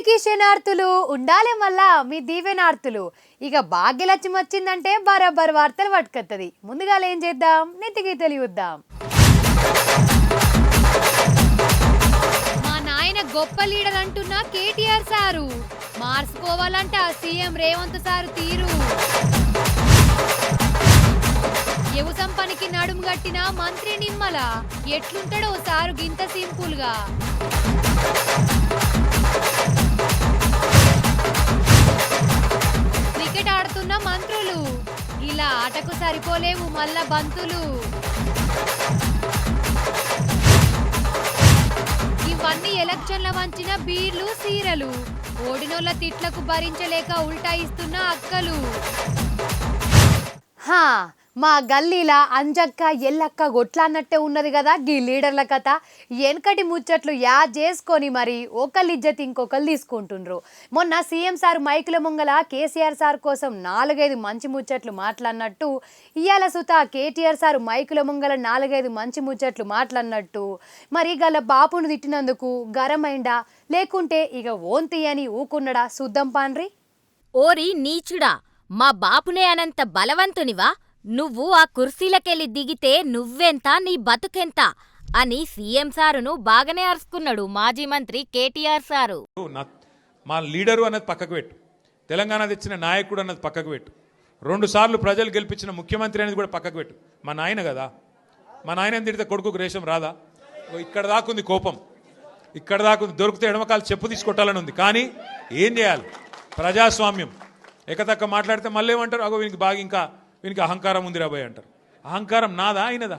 ఊరికి శనార్థులు ఉండాలి మళ్ళా మీ దీవెనార్థులు. ఇక భాగ్యలక్ష్మి వచ్చిందంటే బరాబర్ వార్తలు పట్టుకొత్తది. ముందుగా ఏం చేద్దాం, నెత్తికి తెలియద్దాం. మా నాయన గొప్ప లీడర్ అంటున్న కేటీఆర్ సారు మార్చుకోవాలంట సీఎం రేవంత్ సారు తీరు. వ్యవసాయం పనికి నడుము గట్టిన మంత్రి నిమ్మల ఎట్లుంటాడో సారు గింత సింపుల్ గా. క్రికెట్ ఆడుతున్న మంత్రులు ఇలా ఆటకు సరిపోలేవు మళ్ళా బంతులు. ఇవన్నీ ఎలక్షన్ల వంచిన బీర్లు సీరలు, ఓడినోళ్ళ తిట్లకు భరించలేక ఉల్టా ఇస్తున్న అక్కలు. మా గల్లీలా అంజక్క ఎల్లక్క గొట్లాన్నట్టే ఉన్నది కదా గీ లీడర్ల కథ. వెనకటి ముచ్చట్లు యాద్ చేసుకొని మరి ఒకళ్ళు ఇజ్జత్ ఇంకొకళ్ళు తీసుకుంటుండ్రు. మొన్న సీఎం సార్ మైకుల ముంగల కేసీఆర్ సార్ కోసం 4-5 మంచి ముచ్చట్లు మాట్లాడినట్టు, ఇయాల సుత కేటీఆర్ సార్ మైకుల ముంగల 4-5 మంచి ముచ్చట్లు మాట్లాడినట్టు మరి గల బాపును తిట్టినందుకు గరమైండా లేకుంటే ఇక ఓంతి అని ఊకున్నడా చూద్దాం పాన్రి. ఓరి నీచుడా, మా బాపునే అనంత బలవంతునివా? నువ్వు ఆ కుర్సీలకెళ్ళి దిగితే నువ్వెంత, నీ బతుకెంత అని సీఎం సారును బాగానే అరుచుకున్నాడు మాజీ మంత్రి కేటీఆర్ సారు. మా లీడరు అన్నది పక్కకు పెట్టు, తెలంగాణ తెచ్చిన నాయకుడు అన్నది పక్కకు పెట్టు, 2 సార్లు ప్రజలు గెలిపించిన ముఖ్యమంత్రి అనేది కూడా పక్కకు పెట్టు. మా నాయన కదా, మా నాయన తిడితే కొడుకుకు రేషం రాదా? ఇక్కడ దాకుంది కోపం, ఇక్కడ దాకుంది. దొరికితే ఎడమకాలు చెప్పు తీసుకొట్టాలని ఉంది. కానీ ఏం చేయాలి, ప్రజాస్వామ్యం. ఎకతక్క మాట్లాడితే మళ్ళీ ఏమంటారు, అగో వీనికి బాగా ఇంకా వీనికి అహంకారం ఉంది రాబోయ్ అంటారు. అహంకారం నాదా అయినదా?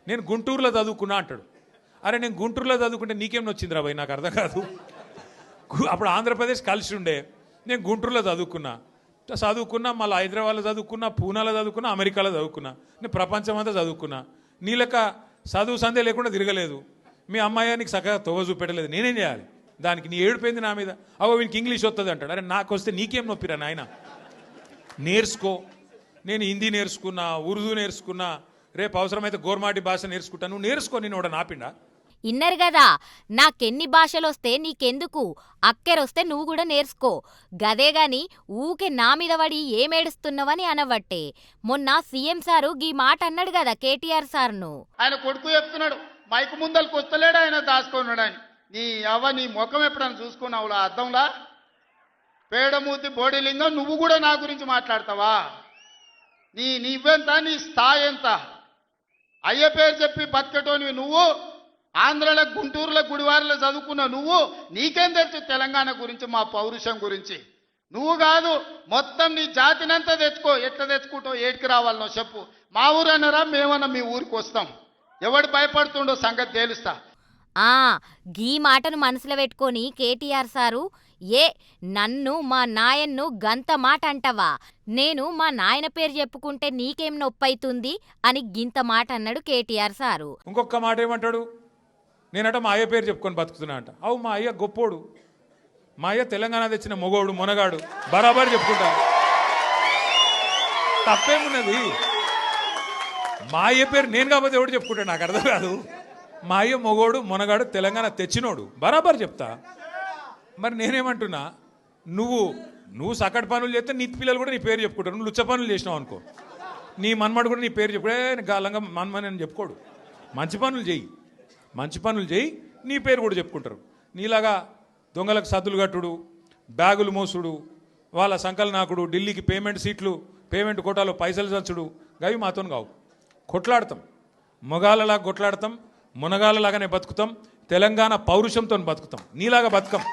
నేను గుంటూరులో చదువుకున్నా అంటాడు. అరే నేను గుంటూరులో చదువుకుంటే నీకేం వచ్చింది రాబోయ్, నాకు అర్థం కాదు. అప్పుడు ఆంధ్రప్రదేశ్ కలిసి ఉండే, నేను గుంటూరులో చదువుకున్నా, మళ్ళీ హైదరాబాద్లో చదువుకున్నా, పూనాలో చదువుకున్నా, అమెరికాలో చదువుకున్నా, నేను ప్రపంచం అంతా చదువుకున్నా. నీ లెక్క చదువు సందే లేకుండా తిరగలేదు. మీ అమ్మాయి నీకు చక్కగా తోవ చూపెట్టలేదు. నేనేం చేయాలి దానికి? నీ ఏడిపోయింది నా మీద. అవో వీనికి ఇంగ్లీష్ వస్తుంది అంటాడు. అరే నాకు వస్తే నీకేం నొప్పిరా నాయన? నేర్చుకో. నేను హిందీ నేర్చుకున్నా, ఉర్దూ నేర్చుకున్నా, రేపు అవసరమైతే గోర్మాటి భాష నేర్చుకుంటా. నువ్వు నేర్చుకో, నేను కూడా నాపిండా. ఇన్నరు గదా, నాకెన్ని భాషలొస్తే నీకెందుకు, అక్కెరొస్తే నువ్వు కూడా నేర్చుకో. గదేగాని ఊకే నా మీద పడి ఏమేడుస్తున్నావని అనవట్టే. మొన్న సీఎం సారు గీ మాట అన్నాడు గదా కేటీఆర్ సార్ను. ఆయన కొడుకు చెప్తున్నాడు, మైకు ముందలకు వస్తలేడు ఆయన, దాచుకున్నాడు ఆయన. నీ ముఖం ఎప్పుడైనా చూసుకున్నావులా అద్దంలా? పేడమూతి బోడీలింగం, నువ్వు కూడా నా గురించి మాట్లాడతావా? నీవెంత, నీ స్థాయి ఎంత? అయ్య పేరు చెప్పి బతికటోనివి నువ్వు. ఆంధ్రలో గుంటూరులో గుడివారిలో చదువుకున్న నువ్వు, నీకేం తెలుసు తెలంగాణ గురించి, మా పౌరుషం గురించి? నువ్వు కాదు, మొత్తం నీ జాతినంతా తెచ్చుకో. ఎట్లా తెచ్చుకుంటావు, ఏడికి రావాలనో చెప్పు. మా ఊరు అన్నారా, మేమన్నా మీ ఊరికి వస్తాం. ఎవడు భయపడుతుండో సంగతి తేలుస్తా. గీ మాటను మనసులో పెట్టుకొని కేటీఆర్ సారు, నన్ను మా నాయన్ను గంత మాట అంటవా? నేను మా నాయన పేరు చెప్పుకుంటే నీకేం నొప్పైతుంది అని గింత మాట అన్నాడు కేటీఆర్ సారు. ఇంకొక మాట ఏమంటాడు, నేనట మా అయ్య పేరు చెప్పుకొని బతుకుతున్నా అంట. అవు మా అయ్య గొప్పోడు, మా అయ్య తెలంగాణ తెచ్చిన మొగోడు మొనగాడు, బరాబర్ చెప్పుకుంటా. తప్పేమున్నది? మా అయ్య పేరు నేను కాకపోతే ఎవడు చెప్పుకుంటాడు, నాకు అర్థం కాదు. మా అయ్య మొగోడు మొనగాడు, తెలంగాణ తెచ్చినోడు, బరాబర్ చెప్తా. మరి నేనేమంటున్నా, నువ్వు సకట్ పనులు చేస్తే నీ పిల్లలు కూడా నీ పేరు చెప్పుకుంటారు. నువ్వు లుచ్చ పనులు చేసినావు అనుకో, నీ మన్మడు కూడా నీ పేరు చెప్పుడే గాలంగా మన్మని అని చెప్పుకోడు. మంచి పనులు చేయి, నీ పేరు కూడా చెప్పుకుంటారు. నీలాగా దొంగలకు సద్దులు కట్టుడు, బ్యాగులు మోసుడు, వాళ్ళ సంకల్ నాకుడు, ఢిల్లీకి పేమెంట్ కోటాలో పైసలు చంచుడు, గవి మాతో కావు. కొట్లాడతాం, మొగాళ్ళలాగా కొట్లాడతాం, మునగాళ్ళలాగానే బతుకుతాం, తెలంగాణ పౌరుషంతో బతుకుతాం. నీలాగా బతుకం,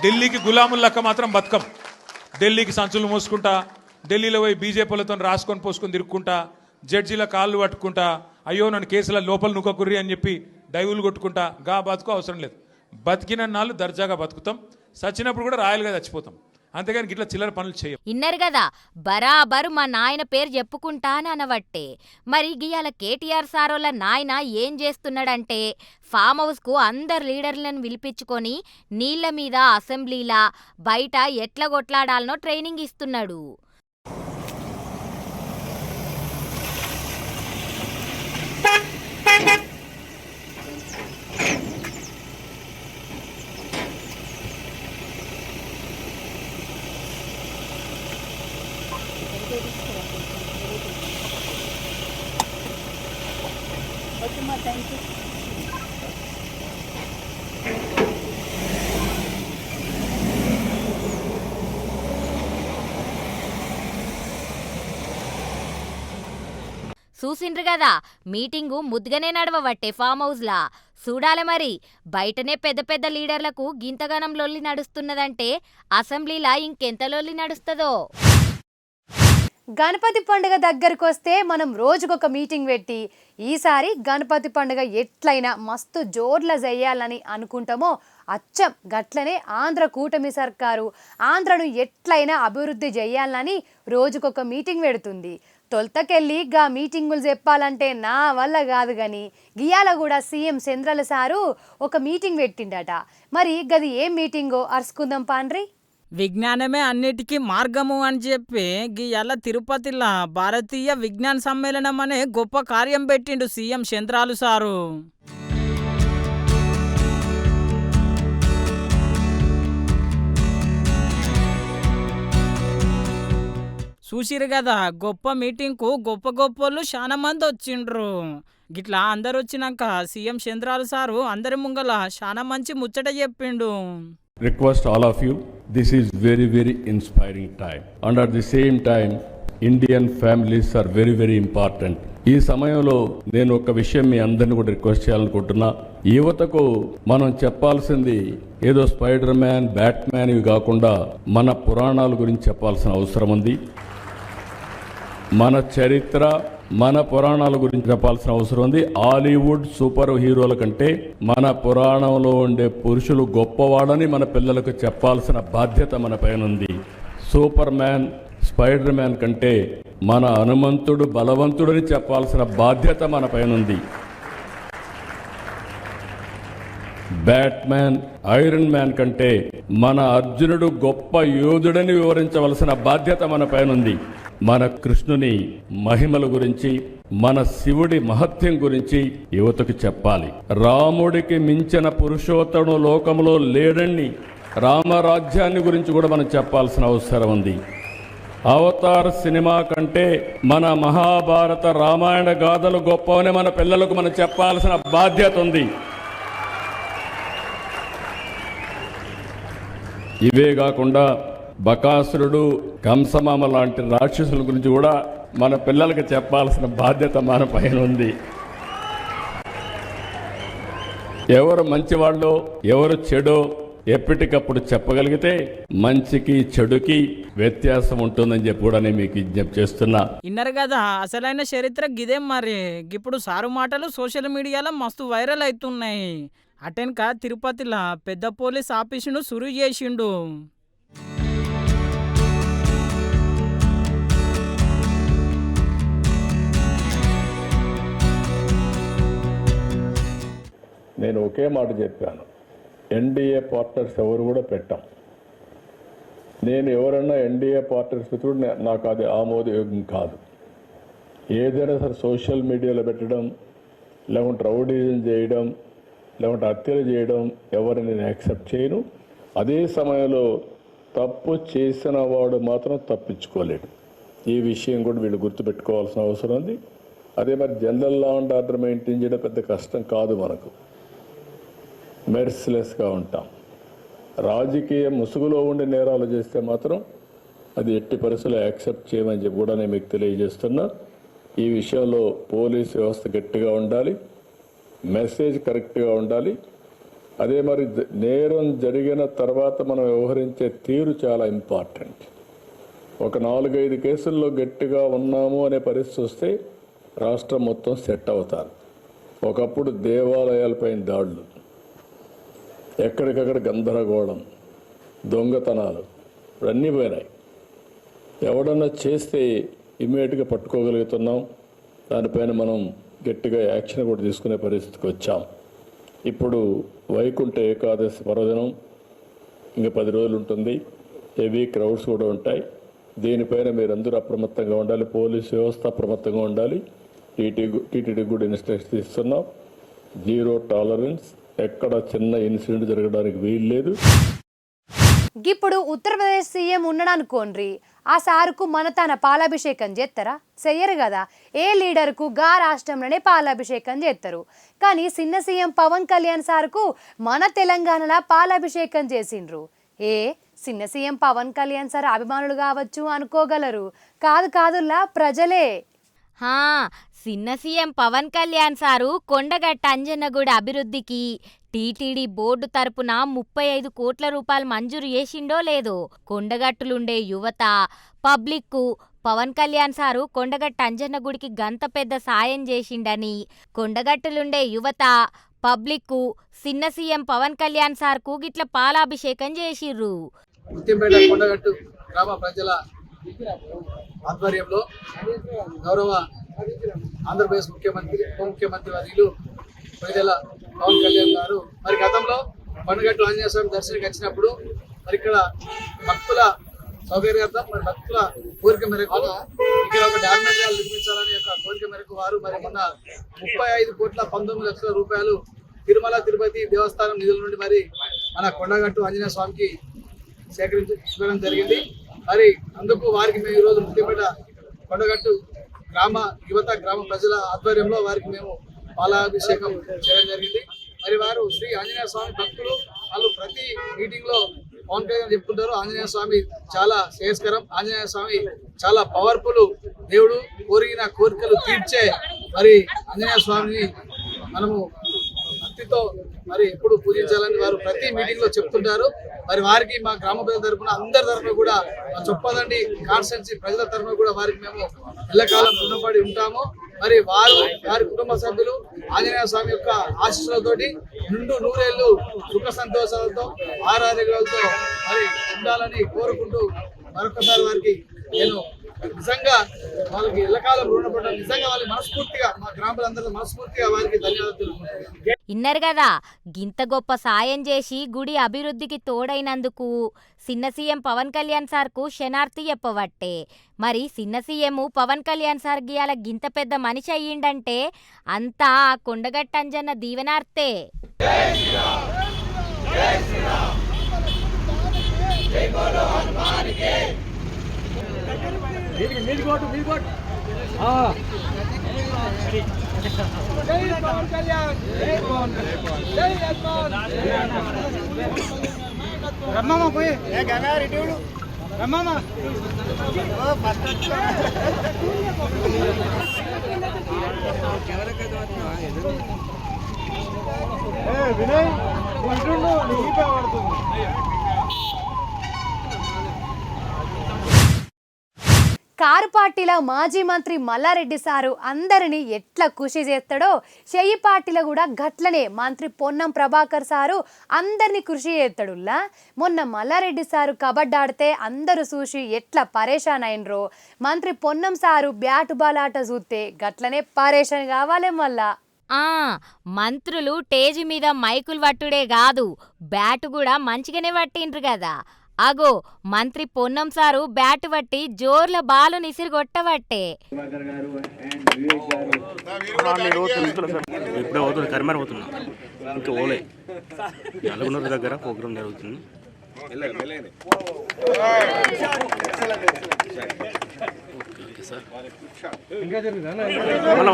ఢిల్లీకి గులాములక్క మాత్రం బతుకం. ఢిల్లీకి సంచులు మోసుకుంటా, ఢిల్లీలో పోయి బీజేపీలతో రాసుకొని పోసుకొని తిరుక్కుంటా, జడ్జీల కాళ్ళు పట్టుకుంటా, అయ్యో నన్ను కేసుల లోపల నుక్కకుర్రి అని చెప్పి డైవులు కొట్టుకుంటా, బతుకు అవసరం లేదు. బతికిన నాళ్ళు దర్జాగా బతుకుతాం, చచ్చినప్పుడు కూడా రాయలుగా చచ్చిపోతాం. అంతేగాని ఇట్లా చిల్లర పనులు చేయం. ఇన్నరు గదా, బరాబరు మా నాయన పేరు చెప్పుకుంటా అని అనవట్టే. మరి గియాల కేటీఆర్ సారోళ్ళ నాయన ఏం చేస్తున్నాడంటే, ఫామ్ హౌస్కు అందరు లీడర్లను పిలిపించుకొని నీళ్ల మీద, అసెంబ్లీలా, బయట ఎట్లా కొట్లాడాలనో ట్రైనింగ్ ఇస్తున్నాడు. ఓకే మా థ్యాంక్ యూ. చూసిండ్రు కదా మీటింగు ముద్దుగానే నడవబట్టే ఫామ్ హౌస్లా. చూడాలి మరి బయటనే పెద్ద పెద్ద లీడర్లకు గింతగనం లొల్లి నడుస్తున్నదంటే అసెంబ్లీలా ఇంకెంత లొల్లి నడుస్తుందో. గణపతి పండుగ దగ్గరకు వస్తే మనం రోజుకొక మీటింగ్ పెట్టి ఈసారి గణపతి పండుగ ఎట్లయినా మస్తు జోర్ల చేయాలని అనుకుంటామో అచ్చం గట్లనే ఆంధ్ర కూటమి సర్కారు ఆంధ్రను ఎట్లయినా అభివృద్ధి చేయాలని రోజుకొక మీటింగ్ పెడుతుంది. తొలతకెళ్ళి గా మీటింగులు చెప్పాలంటే నా వల్ల కాదు కానీ గియాల కూడా సీఎం చంద్రల సారు ఒక మీటింగ్ పెట్టిండట. మరి గది ఏం మీటింగో అరుచుకుందాం పాండ్రి. విజ్ఞానమే అన్నిటికీ మార్గము అని చెప్పి గీయాల తిరుపతిలో భారతీయ విజ్ఞాన సమ్మేళనం అనే గొప్ప కార్యం పెట్టిండు సీఎం చంద్రాలు సారు. చూసిరు కదా గొప్ప మీటింగ్కు గొప్ప గొప్పోళ్ళు చాలా మంది వచ్చిండ్రు. గిట్లా అందరు వచ్చినాక సీఎం చంద్రాలు సారు అందరి ముంగల చాలా మంచి ముచ్చట చెప్పిండు. Request all of you, this is very inspiring time, and at the same time Indian families are very important. ఈ సమయంలో నేను ఒక విషయం మీ అందరిని కూడా రిక్వెస్ట్ చేయాలనుకుంటున్నా. యువతకు మనం చెప్పాల్సింది ఏదో స్పైడర్ మ్యాన్, బ్యాట్మ్యాన్ ఇవి కాకుండా మన పురాణాల గురించి చెప్పాల్సిన అవసరం ఉంది. మన చరిత్ర, మన పురాణాల గురించి చెప్పాల్సిన అవసరం ఉంది. హాలీవుడ్ సూపర్ హీరోల కంటే మన పురాణంలో ఉండే పురుషులు గొప్పవాడని మన పిల్లలకు చెప్పాల్సిన బాధ్యత మన పైన ఉంది. సూపర్ మ్యాన్, స్పైడర్ మ్యాన్ కంటే మన హనుమంతుడు బలవంతుడని చెప్పాల్సిన బాధ్యత మన పైన ఉంది. బ్యాట్మ్యాన్, ఐరన్ మ్యాన్ కంటే మన అర్జునుడు గొప్ప యోధుడని వివరించవలసిన బాధ్యత మన పైన ఉంది. మన కృష్ణుని మహిమల గురించి, మన శివుడి మహత్యం గురించి యువతకు చెప్పాలి. రాముడికి మించిన పురుషోత్తముడు లోకంలో లేడని రామరాజ్యాన్ని గురించి కూడా మనం చెప్పాల్సిన అవసరం ఉంది. అవతార్ సినిమా కంటే మన మహాభారత రామాయణ గాథలు గొప్పవని మన పిల్లలకు మనం చెప్పాల్సిన బాధ్యత ఉంది. ఇవే కాకుండా బకాసురుడు, కంసమామ లాంటి రాక్షసుల గురించి కూడా మన పిల్లలకు చెప్పాల్సిన బాధ్యత మన పైన ఉంది. ఎవరు మంచివాళ్ళో ఎవరు చెడో ఎప్పటికప్పుడు చెప్పగలిగితే మంచికి చెడుకి వ్యత్యాసం ఉంటుందని చెప్పి కూడా నేను మీకు విజ్ఞప్తి చేస్తున్నా. ఇన్నరు కదా అసలైన చరిత్ర గిదేం మరి. ఇప్పుడు సారు మాటలు సోషల్ మీడియాలో మస్తు వైరల్ అవుతున్నాయి. అటెన్క తిరుపతిలో పెద్ద పోలీస్ ఆఫీసును సురు చేసిండు. నేను ఒకే మాట చెప్పాను, ఎన్డీఏ పార్ట్నర్స్ ఎవరు కూడా పెట్టాం. నేను ఎవరన్నా ఎన్డీఏ పార్ట్నర్స్ కూడా నాకు అది ఆమోదయోగ్యం కాదు. ఏదైనా సరే సోషల్ మీడియాలో పెట్టడం, లేకుంటే రౌడీజం చేయడం, లేకుంటే హత్యలు చేయడం ఎవరిని నేను యాక్సెప్ట్ చేయను. అదే సమయంలో తప్పు చేసిన వాడు మాత్రం తప్పించుకోలేడు. ఈ విషయం కూడా వీళ్ళు గుర్తుపెట్టుకోవాల్సిన అవసరం ఉంది. అదే మరి general law and order maintain చేయడం పెద్ద కష్టం కాదు. మనకు మెర్సిలెస్గా ఉంటాం. రాజకీయ ముసుగులో ఉండి నేరాలు చేస్తే మాత్రం అది ఎట్టి పరిస్థితుల్లో యాక్సెప్ట్ చేయమని చెప్పి కూడా నేను మీకు తెలియజేస్తున్నా. ఈ విషయంలో పోలీస్ వ్యవస్థ గట్టిగా ఉండాలి, మెసేజ్ కరెక్ట్గా ఉండాలి. అదే మరి నేరం జరిగిన తర్వాత మనం వ్యవహరించే తీరు చాలా ఇంపార్టెంట్. ఒక 4-5 కేసుల్లో గట్టిగా ఉన్నాము అనే పరిస్థితి వస్తే రాష్ట్రం మొత్తం సెట్ అవుతారు. ఒకప్పుడు దేవాలయాలపైన దాడులు, ఎక్కడికక్కడ గందరగోళం, దొంగతనాలు ఇవన్నీ పోయినాయి. ఎవడన్నా చేస్తే ఇమ్మీడియట్గా పట్టుకోగలుగుతున్నాం. దానిపైన మనం గట్టిగా యాక్షన్ కూడా తీసుకునే పరిస్థితికి వచ్చాం. ఇప్పుడు వైకుంఠ ఏకాదశి పర్వదినం ఇంకా 10 రోజులు ఉంటుంది. హెవీ క్రౌడ్స్ కూడా ఉంటాయి. దీనిపైన మీరందరూ అప్రమత్తంగా ఉండాలి. పోలీసు వ్యవస్థ అప్రమత్తంగా ఉండాలి. టీటీడీ కూడా ఇన్స్ట్రక్షన్స్ ఇస్తున్నాం. 0 టాలరెన్స్, ఎక్కడ చిన్న ఇన్సిడెంట్ జరగడానికి వీలు లేదు. ఇప్పుడు ఉత్తరప్రదేశ్ సీఎం ఉన్నాడనుకోండి, ఆ సారుకు మన తన పాలాభిషేకం చేస్తారా? చెయ్యరు కదా. ఏ లీడర్కు గా రాష్ట్రంలోనే పాలాభిషేకం చేస్తారు. కానీ చిన్న సీఎం పవన్ కళ్యాణ్ సార్కు మన తెలంగాణలో పాలాభిషేకం చేసిండ్రు. చిన్న సీఎం పవన్ కళ్యాణ్ సార్ అభిమానులు కావచ్చు అనుకోగలరు. కాదులా ప్రజలే. చిన్న సీఎం పవన్ కళ్యాణ్ సారు కొండగట్ట అంజన్నగూడ అభివృద్ధికి టీటీడీ బోర్డు తరపున 35 కోట్ల రూపాయలు మంజూరు చేసిండో లేదో. కొండగట్టులుండే యువత పబ్లిక్కు పవన్ కళ్యాణ్ సారు కొండగట్ట అంజన్నగుడికి గంత పెద్ద సాయం చేసిండని, కొండగట్టులుండే యువత పబ్లిక్కు చిన్న సీఎం పవన్ కళ్యాణ్ సార్కు గిట్ల పాలాభిషేకం చేసిర్రు. ముత్యంపేట కొండగట్టు గ్రామ ప్రజల ఆధ్వర్యంలో గౌరవ ఆంధ్రప్రదేశ్ ముఖ్యమంత్రి ఉప ముఖ్యమంత్రి వర్యులు ప్రజల పవన్ కళ్యాణ్ గారు మరి గతంలో కొండగట్టు ఆంజనేయ స్వామి దర్శనానికి వచ్చినప్పుడు మరి ఇక్కడ భక్తుల సౌకర్యార్థం మరి భక్తుల కోరిక మేరకు ఇక్కడ ఒక డార్మెటరీ నిర్మించాలనే యొక్క కోరిక మేరకు వారు మరి మొన్న 35,19 లక్షల రూపాయలు తిరుమల తిరుపతి దేవస్థానం నిధుల నుండి మరి మన కొండగట్టు ఆంజనేయ స్వామికి సేకరించడం జరిగింది. మరి అందుకు వారికి మేము ఈరోజు ముఖ్యమైన కొండగట్టు గ్రామ యువత గ్రామ ప్రజల ఆధ్వర్యంలో వారికి మేము పాలాభిషేకం చేయడం జరిగింది. మరి వారు శ్రీ ఆంజనేయ స్వామి భక్తులు, వాళ్ళు ప్రతి మీటింగ్ లో పవన్ కళ్యాణ్ చెప్పుకుంటారు ఆంజనేయ స్వామి చాలా శ్రేయస్కరం, ఆంజనేయ స్వామి చాలా పవర్ఫుల్ దేవుడు, కోరిన కోరికలు తీర్చే మరి ఆంజనేయ స్వామిని మనము భక్తితో మరి ఎప్పుడు పూజించాలని వారు ప్రతి మీటింగ్ లో చెప్తుంటారు. మరి వారికి మా గ్రామ ప్రజల తరఫున అందరి తరఫున కూడా మా చొప్పదండి కాన్స్టిట్యున్సీ ప్రజల తరఫున కూడా వారికి మేము ఎల్లకాలం రుణపడి ఉంటాము. మరి వారి కుటుంబ సభ్యులు ఆంజనేయ స్వామి యొక్క ఆశీస్సులతోటి నూరేళ్లు సుఖ సంతోషాలతో ఆరోగ్యాలతో మరి ఉండాలని కోరుకుంటూ మరొకసారి వారికి నేను నిజంగా వాళ్ళకి ఎల్లకాలం రుణపడ్డా, నిజంగా వాళ్ళకి మనస్ఫూర్తిగా మా గ్రామాలందరూ మనస్ఫూర్తిగా వారికి ధన్యవాదాలు తెలుపుకుంటున్నాను. ఇన్నరు కదా, గింత గొప్ప సాయం చేసి గుడి అభివృద్ధికి తోడైనందుకు చిన్న సీఎం పవన్ కళ్యాణ్ సార్కు శనార్థి చెప్పవట్టే. మరి చిన్న సీఎం పవన్ కళ్యాణ్ సార్ గియాల గింత పెద్ద మనిషి అయ్యిండంటే అంతా ఆ కొండగట్టంజన్న దీవెనార్తే. రమ్మమ్మ పోయి రమ్మమ్మ వినయ్ కారు పార్టీలో మాజీ మంత్రి మల్లారెడ్డి సారు అందరినీ ఎట్లా ఖుషి చేస్తాడో చెయ్యి పార్టీలో కూడా గట్లనే మంత్రి పొన్నం ప్రభాకర్ సారు అందరినీ కృషి చేస్తాడులా. మొన్న మల్లారెడ్డి సారు కబడ్డీ ఆడితే అందరూ చూసి ఎట్లా పరేషాన్ అయినరో మంత్రి పొన్నం సారు బ్యాటు బాల్ ఆట చూస్తే గట్లనే పరేషాన్ కావాలి. మళ్ళా మంత్రులు టేజి మీద మైకులు పట్టుడే కాదు, బ్యాటు కూడా మంచిగానే పట్టిండ్రు కదా. అగో మంత్రి పొన్నం సారు బ్యాటు పట్టి జోర్ల బాలు నిసిరి కొట్టబట్టే. ఇప్పుడే అవుతుంది, కరిమారి పోతున్నా, ఇంకా ఓలే నలుగురు దగ్గర ప్రోగ్రామ్ జరుగుతుంది. మళ్ళీ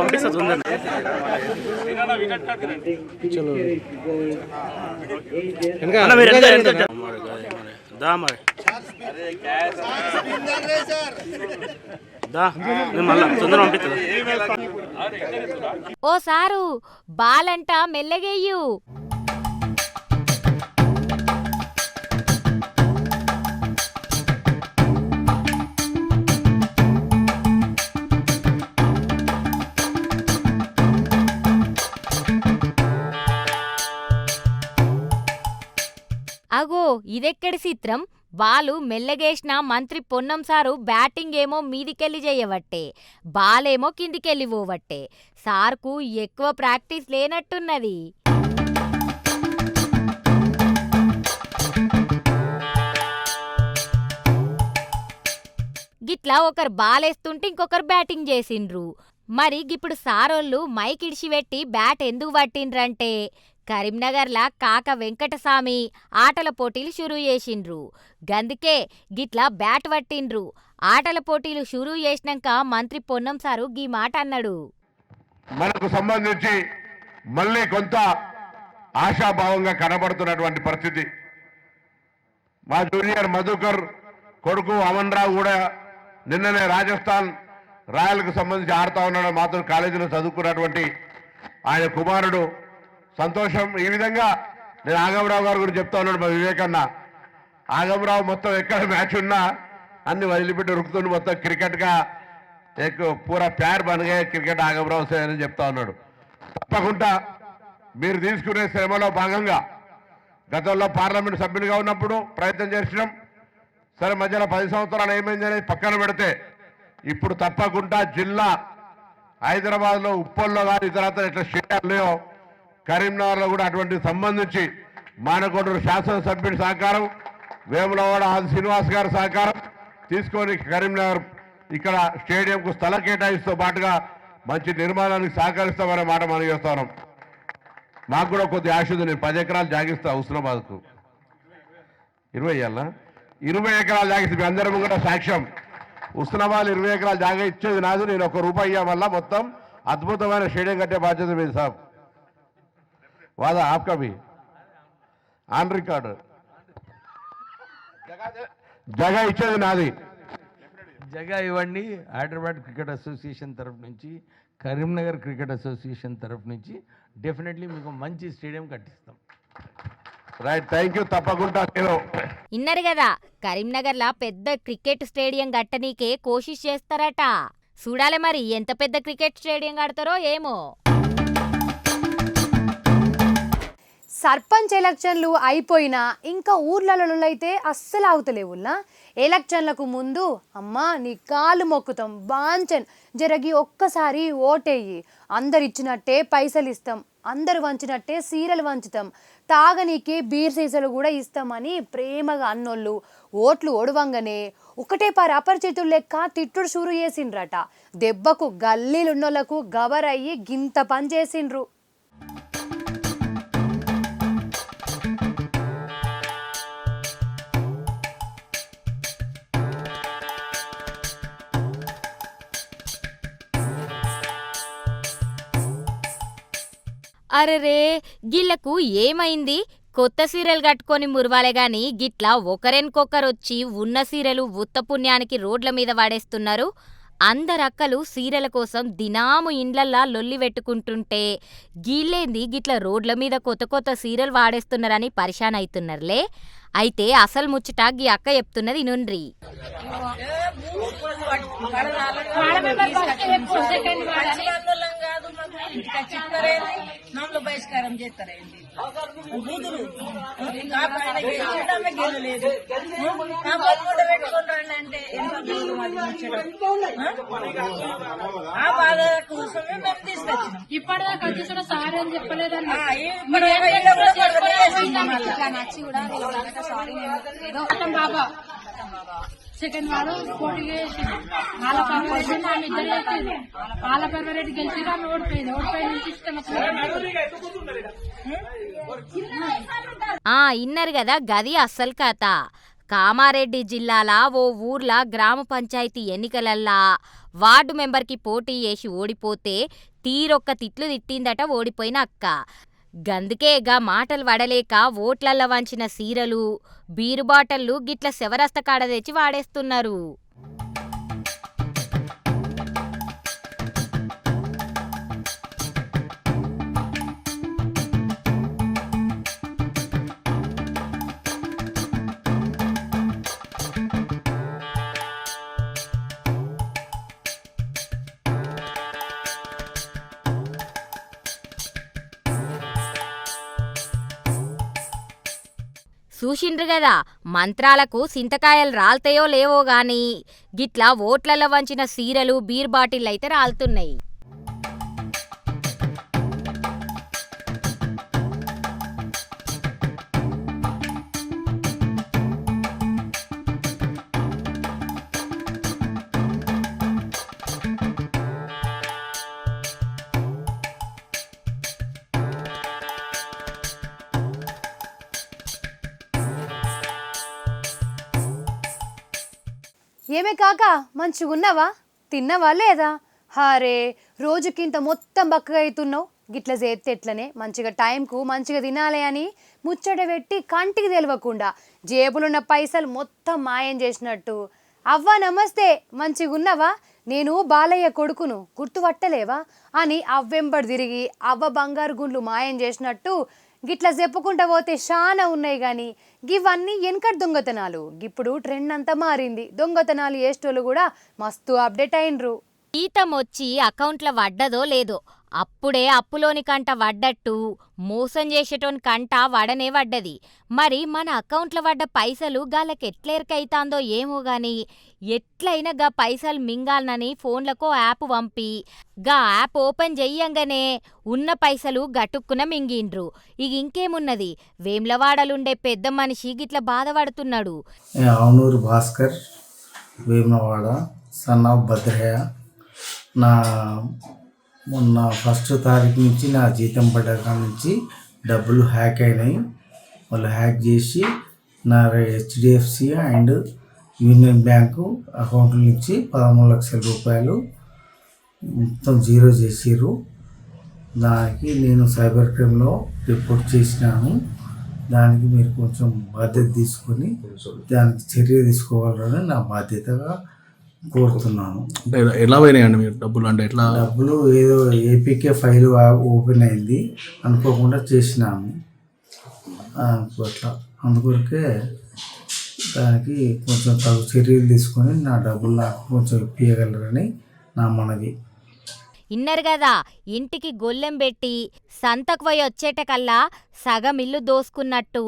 పంపిస్తా తొందరగా. దా మరి దా మళ్ళా తొందరగా పంపిస్తా. ఓ సారు బాలంట మెల్లగెయ్యు. అగో ఇదెక్కడి చిత్రం, బాలు మెల్లగేసిన మంత్రి పొన్నం సారు బ్యాటింగ్ ఏమో మీదికెళ్ళి చేయవట్టే, బాలేమో కిందికెళ్ళి పోవట్టే. సార్కు ఎక్కువ ప్రాక్టీస్ లేనట్టున్నది. గిట్లా ఒకరు బాలేస్తుంటే ఇంకొకరు బ్యాటింగ్ చేసిండ్రు. మరి ఇప్పుడు సారోళ్ళు మైక్ ఇడిచిపెట్టి బ్యాట్ ఎందుకు పట్టిండ్రంటే కరీంనగర్ల కాక వెంకటస్వామి ఆటల పోటీలు షురూ చేసిండ్రు. గందుకే గిట్లా బ్యాట్ పట్టిండ్రు. ఆటల పోటీలు షురూ చేసినాక మంత్రి పొన్నం సారు గీ మాట అన్నాడు. మనకు సంబంధించి మళ్ళీ కొంత ఆశాభావంగా కనబడుతున్నటువంటి పరిస్థితి. మా జూనియర్ మధుకర్ కొడుకు అమన్ రావు కూడా నిన్ననే రాజస్థాన్ రాయల్కు సంబంధించి ఆడుతా ఉన్నాడు. మాతో కాలేజీలో చదువుకున్నటువంటి ఆయన కుమారుడు. సంతోషం. ఈ విధంగా నేను ఆగమరావు గారి గురించి చెప్తా ఉన్నాడు మా వివేకన్న. ఆగమరావు మొత్తం ఎక్కడ మ్యాచ్ ఉన్నా అన్ని వదిలిపెట్టి ఉరుకుతుండి మొత్తం క్రికెట్గా పూరా ప్యార్ బనగా క్రికెట్ ఆగమరావు సే అని చెప్తా ఉన్నాడు. తప్పకుండా మీరు తీసుకునే శ్రమలో భాగంగా గతంలో పార్లమెంట్ సభ్యునిగా ఉన్నప్పుడు ప్రయత్నం చేసినాం. సరే మధ్యలో 10 సంవత్సరాలు ఏమైంది అనేది పక్కన పెడితే ఇప్పుడు తప్పకుండా జిల్లా హైదరాబాద్లో ఉప్పల్లో కానీ ఇతరత్ర ఇట్లా స్టేడియాలు కరీంనగర్లో కూడా అటువంటి సంబంధించి మానకొండూరు శాసనసభ్యుడి సహకారం, వేములవాడ ఆది శ్రీనివాస్ గారి సహకారం తీసుకొని కరీంనగర్ ఇక్కడ స్టేడియంకు స్థల కేటాయిస్తూ పాటుగా మంచి నిర్మాణానికి సహకరిస్తామనే మాట మనం చేస్తాం. మాకు కూడా కొద్ది ఆశ ఉంది. నేను 10 ఎకరాలు జాగిస్తా హుస్నాబాద్కు. 20 ఎకరాలు జాగిస్తే మీ అందరం కూడా సాక్ష్యం. హుస్నాబాద్ 20 ఎకరాలు జాగా ఇచ్చేది నాదు. నేను ₹1 వల్ల మొత్తం అద్భుతమైన స్టేడియం కట్టే బాధ్యత మీది సాబ్. వాదా ఆప్కా భీ ఆన్ రికార్డు. జగా ఇచ్చేది నాది. జగా ఇవ్వండి. హైదరాబాద్ క్రికెట్ అసోసియేషన్ తరఫు నుంచి, కరీంనగర్ క్రికెట్ అసోసియేషన్ తరఫు నుంచి డెఫినెట్లీ మీకు మంచి స్టేడియం కట్టిస్తాం. Right, thank you. తప్పకుండా నేను ఇన్నరు కదా, కరీంనగర్లా పెద్ద క్రికెట్ స్టేడియం కట్టనీకే కోషిష్ చేస్తారట. చూడాలి మరి ఎంత పెద్ద క్రికెట్ స్టేడియం కడతారో ఏమో. సర్పంచ్ ఎలక్షన్లు అయిపోయినా ఇంకా ఊర్లలో అయితే అస్సలు అవుతలేవుల్లా. ఎలక్షన్లకు ముందు అమ్మా నీ కాలు మొక్కుతాం బాంచన్ జరగి ఒక్కసారి ఓటేయి, అందరు ఇచ్చినట్టే పైసలు ఇస్తాం, అందరు వంచినట్టే సీరలు వంచుతాం, తాగనీకి బీర్ సీసలు కూడా ఇస్తామని ప్రేమగా అన్నోళ్ళు ఓట్లు ఓడవంగానే ఒకటే పారి అపరిచితులు లెక్క తిట్టుడు షురు చేసిండ్రట. దెబ్బకు గల్లీలున్నోళ్లకు గవరయ్యి గింత పని చేసిండ్రు. అరెరే గిళ్లకు ఏమైంది? కొత్త సీరలు కట్టుకొని మురవాలే గాని గిట్లా ఒకరెన్కొకరొచ్చి ఉన్న సీరలు ఉత్తపుణ్యానికి రోడ్ల మీద వాడేస్తున్నారు. అందరక్కలు సీరల కోసం దినాము ఇండ్లల్లా లొల్లి పెట్టుకుంటుంటే గీళ్ళేంది గిట్ల రోడ్ల మీద కొత్త కొత్త సీరలు వాడేస్తున్నారని పరిశాన్ అవుతున్నారులే. అయితే అసలు ముచ్చట గీ అక్క చెప్తున్నది నుండ్రి. బహిష్కారం చేస్తారేంటి? పెట్టుకుంటారంటే ఆ బాధ కోసమే మేము తీసుకొచ్చినాం. ఇప్పటిదాకా వచ్చి కూడా సారీ అని చెప్పలేదండి. బాబా సెకండ్ వాడు పోటీ చేసి ఆలపర్వారెడ్డి మా ఇద్దరు చేసింది. ఆలపర్వారెడ్డి గెలిచి ఆమె ఓడిపోయింది. ఓడిపోయిన నుంచి ఇష్టం ఇన్నరు కదా గది అస్సలు కథ. కామారెడ్డి జిల్లాల ఓ ఊర్ల గ్రామ పంచాయతీ ఎన్నికలల్లా వార్డు మెంబర్కి పోటీ చేసి ఓడిపోతే తీరొక్క తిట్లు తిట్టిందట ఓడిపోయిన అక్క. గందుకేగా మాటలు వడలేక ఓట్లల్ల వంచిన సీరలు బీరు బాటళ్ళు గిట్ల శవరస్త కాడ తెచ్చి వాడేస్తున్నారు. చూసిండ్రు గదా, మంత్రాలకు సింతకాయలు రాల్తాయో లేవో గాని గిట్లా ఓట్లలో వంచిన సీరలు బీర్ బాటిళ్ళైతే రాలుతున్నాయి. ఏమే కాక మంచిగున్నావా, తిన్నవా లేదా? హారే రోజుకింత మొత్తం బక్కగా అవుతున్నావు, గిట్ల చేస్తే ఎట్లనే? మంచిగా టైంకు మంచిగా తినాలి అని ముచ్చట పెట్టి కంటికి తెలియకుండా జేబులున్న పైసలు మొత్తం మాయం చేసినట్టు. అవ్వ నమస్తే, మంచిగున్నావా? నేను బాలయ్య కొడుకును, గుర్తుపట్టలేవా అని అవ్వెంబడి తిరిగి అవ్వ బంగారు గుండ్లు మాయం చేసినట్టు గిట్లా చెప్పుకుంటా పోతే చాలా ఉన్నాయి. కానీ గివన్నీ వెనకటి దొంగతనాలు. ఇప్పుడు ట్రెండ్ అంతా మారింది, దొంగతనాలు చేసేటోళ్ళు కూడా మస్తు అప్డేట్ అయినరు. జీతం వచ్చి అకౌంట్లో వడ్డదో లేదో అప్పుడే అప్పులోని కంట వడ్డట్టు మోసం చేసేటోని కంట వడనే వడ్డది. మరి మన అకౌంట్లో వడ్డ పైసలు గాళ్ళకెట్లేరికైతాందో ఏమో గాని ఎట్లయినా గా పైసలు మింగాలనని ఫోన్లకో యాప్ పంపి గా యాప్ ఓపెన్ చెయ్యంగానే ఉన్న పైసలు గటుక్కున మింగిండ్రు. ఇక ఇంకేమున్నది, వేమ్లవాడలుండే పెద్ద మనిషి గిట్ల బాధపడుతున్నాడు. Avunuru Bhaskar, Vemulawada, son of Bhadraiah. నా మొన్న 1వ తారీఖు నుంచి నా జీతం పడ్డ నుంచి డబ్బులు హ్యాక్ అయినాయి. వాళ్ళు హ్యాక్ చేసి నా HDFC and union bank account నుంచి 13 లక్షల రూపాయలు మొత్తం జీరో చేసిర్రు. దానికి నేను సైబర్ క్రైమ్లో రిపోర్ట్ చేసినాను. దానికి మీరు కొంచెం బాధ్యత తీసుకొని దానికి చర్య తీసుకోవాలని నా బాధ్యతగా కోరుతున్నాను. అంటే ఎలా పోయినాయండి మీరు డబ్బులు? అంటే ఎట్లా? డబ్బులు ఏదో ఏపీకే ఫైల్ ఓపెన్ అయింది, అనుకోకుండా చేసినాము అట్లా. అందుకొరకే దానికి కొంచెం తగు చర్యలు తీసుకొని నా డబ్బులు నాకు కొంచెం ఇప్పించగలరని నా మనవి. ఇన్నరు గదా, ఇంటికి గొల్లెం పెట్టి సంతకు పోయి వచ్చేటకల్లా సగం ఇల్లు దోసుకున్నట్టు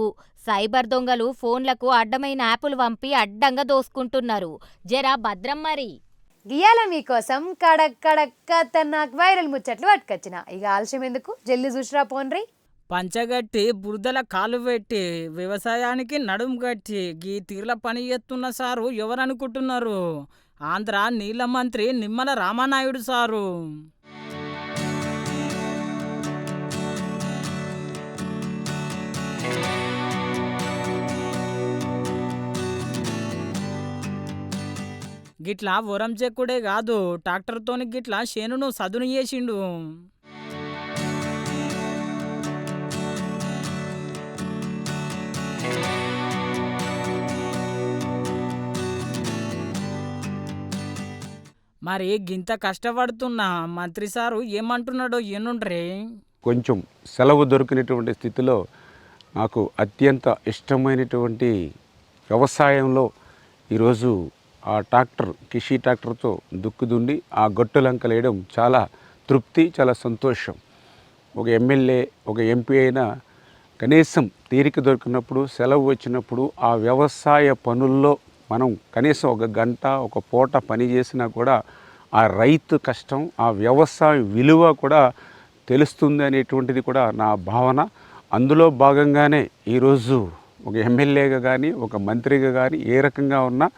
సైబర్ దొంగలు ఫోన్లకు అడ్డమైన యాపులు పంపి అడ్డంగా దోసుకుంటున్నారు. జరా భద్రం మరి. గియాల మీకోసం కడక్ కడక్ ఖతర్నాక్ వైరల్ ముచ్చట్లు పట్టుకొచ్చిన. ఇక ఆలస్యం ఎందుకు, జల్లి చూసిరా పోన్రి. పంచగట్టి బురదల కాలు పెట్టి వ్యవసాయానికి నడుం కట్టి గీ తీర్ల పని చేస్తున్న సారు ఎవరనుకుంటున్నారు? ఆంధ్ర నీళ్ల మంత్రి నిమ్మల రామానాయుడు సారు. గిట్లా వరం చెక్కుడే కాదు, ట్రాక్టర్తోని గిట్లా చేనును సదును చేసిండు. మరి గింత కష్టపడుతున్న మంత్రి సారు ఏమంటున్నాడో ఏనుండ్రే. కొంచెం సెలవు దొరికినటువంటి స్థితిలో నాకు అత్యంత ఇష్టమైనటువంటి వ్యవసాయంలో ఈరోజు ఆ ట్రాక్టర్, కిషి ట్రాక్టర్తో దుక్కుదుండి ఆ గట్టులంకలేయడం చాలా తృప్తి, చాలా సంతోషం. ఒక ఎమ్మెల్యే, ఒక ఎంపీ అయినా కనీసం తీరిక దొరికినప్పుడు, సెలవు వచ్చినప్పుడు ఆ వ్యవసాయ పనుల్లో మనం కనీసం ఒక గంట, ఒక పూట పని చేసినా కూడా ఆ రైతు కష్టం, ఆ వ్యవసాయ విలువ కూడా తెలుస్తుంది అనేటువంటిది కూడా నా భావన. అందులో భాగంగానే ఈరోజు ఒక ఎమ్మెల్యేగా కానీ, ఒక మంత్రిగా కానీ ఏ రకంగా ఉన్నా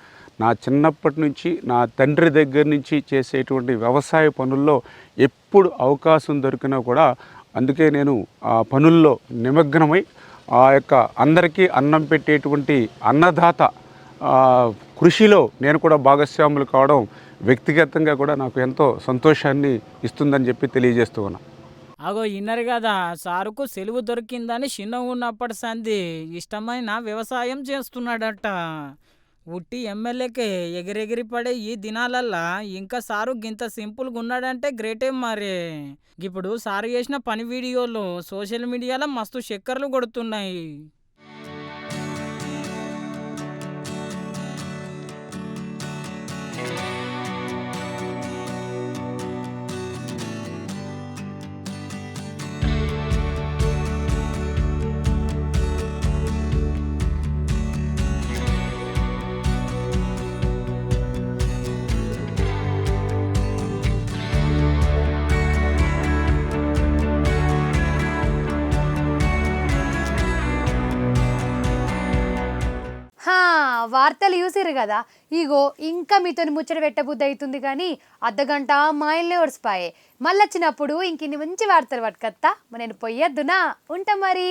నా చిన్నప్పటి నుంచి నా తండ్రి దగ్గర నుంచి చేసేటువంటి వ్యవసాయ పనుల్లో ఎప్పుడు అవకాశం దొరికినా కూడా అందుకే నేను ఆ పనుల్లో నిమగ్నమై ఆ యొక్క అందరికీ అన్నం పెట్టేటువంటి అన్నదాత కృషిలో నేను కూడా భాగస్వాములు కావడం వ్యక్తిగతంగా కూడా నాకు ఎంతో సంతోషాన్ని ఇస్తుందని చెప్పి తెలియజేస్తూ ఉన్నా. అగో ఇన్నరు కదా, సారుకు సెలవు దొరికిందని చిన్నగా ఉన్నప్పటి సంది ఇష్టమైన వ్యవసాయం చేస్తున్నాడట. ఉట్టి ఎమ్మెల్యేకే ఎగిరెగిరి పడే ఈ దినాలల్లా ఇంకా సారు గింత సింపుల్గా ఉన్నాడంటే గ్రేటే మరి. ఇప్పుడు సారు చేసిన పని వీడియోలు సోషల్ మీడియాలో మస్తు చక్కర్లు కొడుతున్నాయి. వార్తలు చూసిరు కదా, ఇగో ఇంకా మీతో ముచ్చట పెట్టబుద్ధి అవుతుంది కానీ అర్ధగంట మా ఇల్లు ఒడిసిపాయే. మళ్ళీ వచ్చినప్పుడు ఇంకిన్ని మంచి వార్తలు పట్టుకత్తా. నేను పొయ్యొద్దునా, ఉంటా మరి.